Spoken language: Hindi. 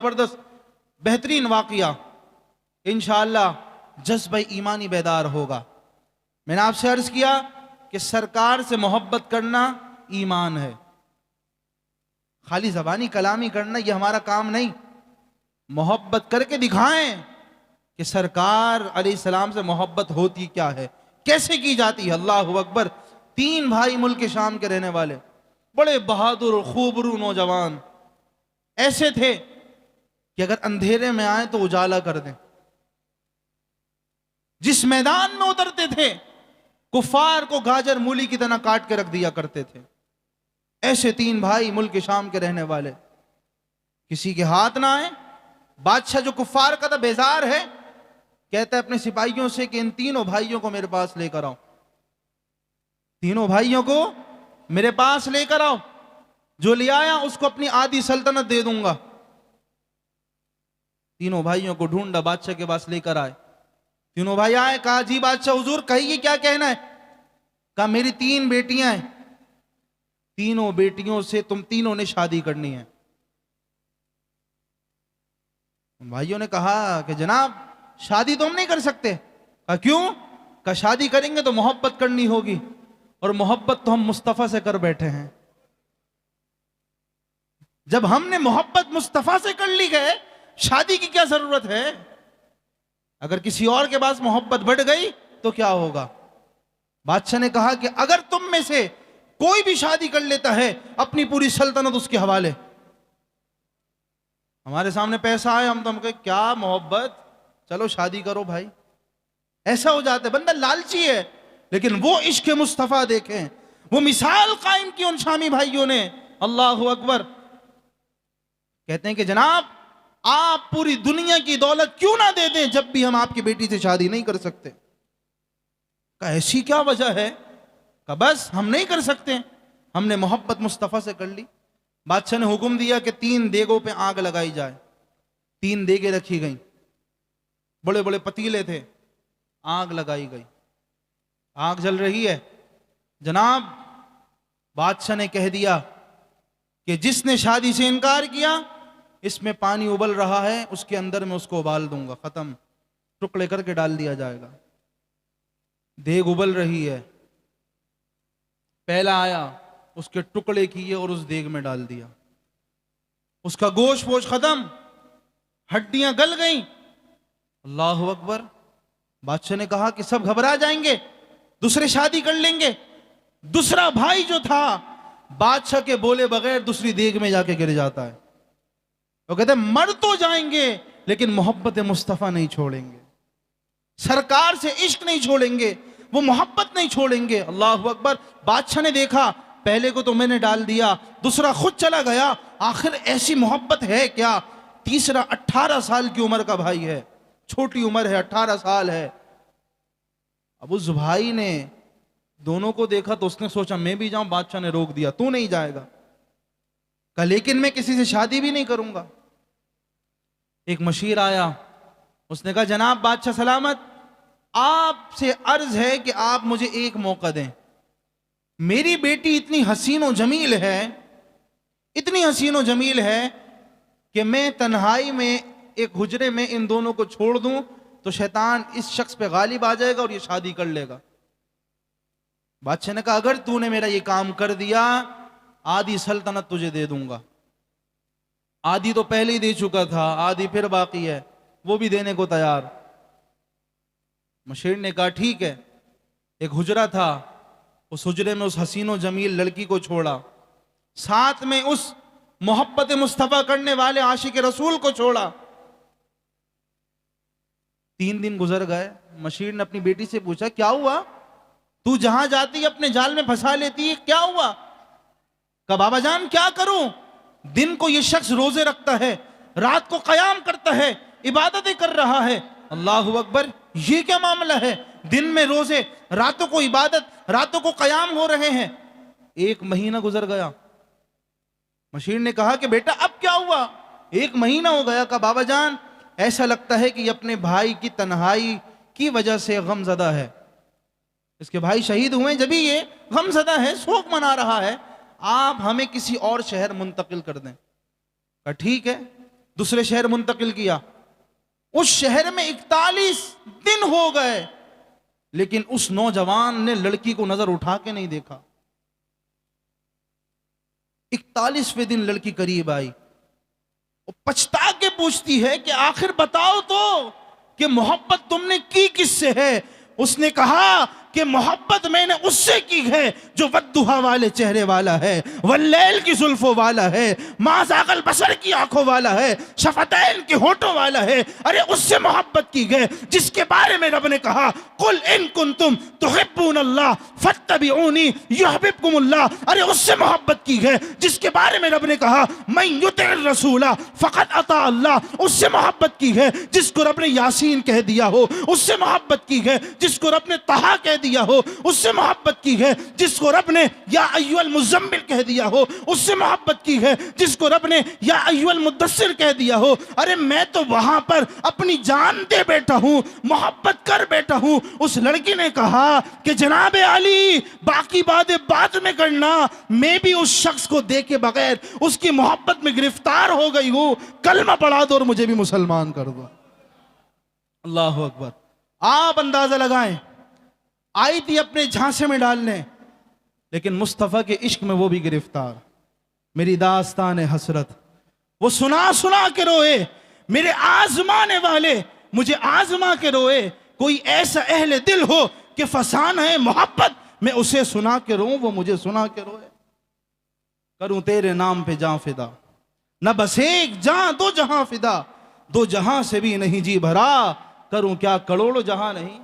ज़बरदस्त बेहतरीन वाक़या इंशाअल्लाह जज्बा ईमानी बेदार होगा। मैंने आपसे अर्ज किया कि सरकार से मोहब्बत करना ईमान है, खाली ज़बानी कलामी करना यह हमारा काम नहीं। मोहब्बत करके दिखाएं कि सरकार अलैहिस्सलाम से मोहब्बत होती क्या है, कैसे की जाती है। अल्लाह अकबर। 3 भाई मुल्क शाम के रहने वाले, बड़े बहादुर खूबरू नौजवान, ऐसे थे कि अगर अंधेरे में आए तो उजाला कर दें। जिस मैदान में उतरते थे कुफार को गाजर मूली की तरह काट के रख दिया करते थे। ऐसे 3 भाई मुल्क शाम के रहने वाले, किसी के हाथ ना आए। बादशाह जो कुफार का था बेजार है, कहता है अपने सिपाहियों से कि इन 3 भाइयों को मेरे पास लेकर आओ, 3 भाइयों को मेरे पास लेकर आओ। जो ले आया उसको अपनी आधी सल्तनत दे दूंगा। 3 भाइयों को ढूंढा, बादशाह के पास लेकर आए। 3 भाई आए, कहा जी बादशाह हुजूर कहिए क्या कहना है। कहा मेरी 3 बेटियां हैं, 3 बेटियों से तुम तीनों ने शादी करनी है। भाइयों ने कहा कि जनाब शादी तो हम नहीं कर सकते। कहा क्यों? कहा शादी करेंगे तो मोहब्बत करनी होगी, और मोहब्बत तो हम मुस्तफा से कर बैठे हैं। जब हमने मोहब्बत मुस्तफा से कर ली गए, शादी की क्या जरूरत है। अगर किसी और के पास मोहब्बत बढ़ गई तो क्या होगा। बादशाह ने कहा कि अगर तुम में से कोई भी शादी कर लेता है, अपनी पूरी सल्तनत उसके हवाले। हमारे सामने पैसा आए, हम तो हम कहे क्या मोहब्बत, चलो शादी करो भाई। ऐसा हो जाता है, बंदा लालची है। लेकिन वो इश्क मुस्तफा देखें, वो मिसाल कायम की उन शामी भाइयों ने। अल्लाह अकबर। कहते हैं कि जनाब आप पूरी दुनिया की दौलत क्यों ना दे दें, जब भी हम आपकी बेटी से शादी नहीं कर सकते। कहा ऐसी क्या वजह है। कहा बस हम नहीं कर सकते, हमने मोहब्बत मुस्तफा से कर ली। बादशाह ने हुक्म दिया कि 3 देगों पे आग लगाई जाए। 3 देगे रखी गई, बड़े बड़े पतीले थे, आग लगाई गई। आग जल रही है। जनाब बादशाह ने कह दिया कि जिसने शादी से इनकार किया, इसमें पानी उबल रहा है, उसके अंदर मैं उसको उबाल दूंगा, खत्म, टुकड़े करके डाल दिया जाएगा। देग उबल रही है, पहला आया, उसके टुकड़े किए और उस देग में डाल दिया। उसका गोश्त वोश खत्म, हड्डियां गल गईं। अल्लाह अकबर। बादशाह ने कहा कि सब घबरा जाएंगे, दूसरे शादी कर लेंगे। दूसरा भाई जो था बादशाह के बोले बगैर दूसरी देग में जाके गिर जाता है। वो कहते हैं मर तो जाएंगे लेकिन मोहब्बत मुस्तफा नहीं छोड़ेंगे, सरकार से इश्क नहीं छोड़ेंगे, वो मोहब्बत नहीं छोड़ेंगे। अल्लाह अकबर। बादशाह ने देखा पहले को तो मैंने डाल दिया, दूसरा खुद चला गया, आखिर ऐसी मोहब्बत है क्या। तीसरा 18 साल की उम्र का भाई है, छोटी उम्र है, 18 साल है। अब उस भाई ने दोनों को देखा तो उसने सोचा मैं भी जाऊं। बादशाह ने रोक दिया, तू नहीं जाएगा। कहा लेकिन मैं किसी से शादी भी नहीं करूंगा। एक मशीर आया, उसने कहा जनाब बादशाह सलामत, आपसे अर्ज है कि आप मुझे एक मौका दें। मेरी बेटी इतनी हसीन और जमील है, इतनी हसीन और जमील है कि मैं तन्हाई में एक हुजरे में इन दोनों को छोड़ दूं तो शैतान इस शख्स पे गालिब आ जाएगा और ये शादी कर लेगा। बादशाह ने कहा अगर तूने मेरा ये काम कर दिया, आधी सल्तनत तुझे दे दूंगा। आधी तो पहले ही दे चुका था, आधी फिर बाकी है, वो भी देने को तैयार। मशीर ने कहा ठीक है। एक हुजरा था, उस हुजरे में उस हसीनो जमील लड़की को छोड़ा, साथ में उस मोहब्बत मुस्तफा करने वाले आशिक रसूल को छोड़ा। 3 दिन गुजर गए। मशीर ने अपनी बेटी से पूछा क्या हुआ, तू जहां जाती अपने जाल में फंसा लेती है, क्या हुआ। कहा बाबा जान क्या करूं, दिन को ये शख्स रोजे रखता है, रात को कयाम करता है, इबादतें कर रहा है। अल्लाह अकबर, ये क्या मामला है, दिन में रोजे, रातों को इबादत, रातों को कयाम हो रहे हैं। 1 महीना गुजर गया। मशीर ने कहा कि बेटा अब क्या हुआ। 1 महीना हो गया। कहा बाबा जान ऐसा लगता है कि अपने भाई की तन्हाई की वजह से गमजदा है, इसके भाई शहीद हुए, जब भी ये गमजदा है, शोक मना रहा है, आप हमें किसी और शहर मुंतकिल कर दें। कहा ठीक है। दूसरे शहर मुंतकिल किया। उस शहर में 41 दिन हो गए, लेकिन उस नौजवान ने लड़की को नजर उठा के नहीं देखा। 41वें दिन लड़की करीब आई, वो पछता के पूछती है कि आखिर बताओ तो कि मोहब्बत तुमने की किससे है। उसने कहा कि मोहब्बत मैंने उससे की है जो वद्दुहा वाले चेहरे वाला है, वल्लैल की जुल्फों वाला है, माज़ागल बसर की आंखों वाला है, शफतैन के होठों वाला है। अरे उससे मोहब्बत की है जिसके बारे में रब ने कहा कुल इन कुंतुम तुहिब्बूनल्लाह फत्तबिऊनी युहब्बिबकुमुल्लाह। अरे उससे मोहब्बत की है जिसके बारे में रब ने कहा मन युतिर रसूला फ़क़द अता अल्लाह। उससे मोहब्बत की है जिसको रब ने यासीन कह दिया हो, उससे मोहब्बत की है जिसको रब ने तहा कह दिया हो, उससे मोहब्बत की है जिसको रब ने या अय्युहल मुज़म्मिल कह दिया हो, उससे मोहब्बत की है जिसको रब ने या अय्युहल मुद्दस्सिर कह दिया हो। अरे मैं तो वहां पर अपनी जान दे बैठा हूं, मोहब्बत कर बैठा हूं। उस लड़की ने कहा कि जनाब अली बाकी बातें बाद में करना, मैं भी उस शख्स को देखे बगैर उसकी मोहब्बत में गिरफ्तार हो गई हूं, कलमा पढ़ा दो और मुझे भी मुसलमान कर दो। अल्लाह अकबर। आप अंदाजा लगाएं, आई थी अपने झांसे में डालने, लेकिन मुस्तफ़ा के इश्क में वो भी गिरफ्तार। मेरी दास्तान हसरत वो सुना सुना के रोए, मेरे आजमाने वाले मुझे आजमा के रोए। कोई ऐसा अहले दिल हो कि फसान है मोहब्बत, मैं उसे सुना के रोऊं, वो मुझे सुना के रोए। करूं तेरे नाम पे जां फिदा, न बस एक जां दो जहां फिदा, दो जहां से भी नहीं जी भरा, करूं क्या करोड़ों जहां नहीं।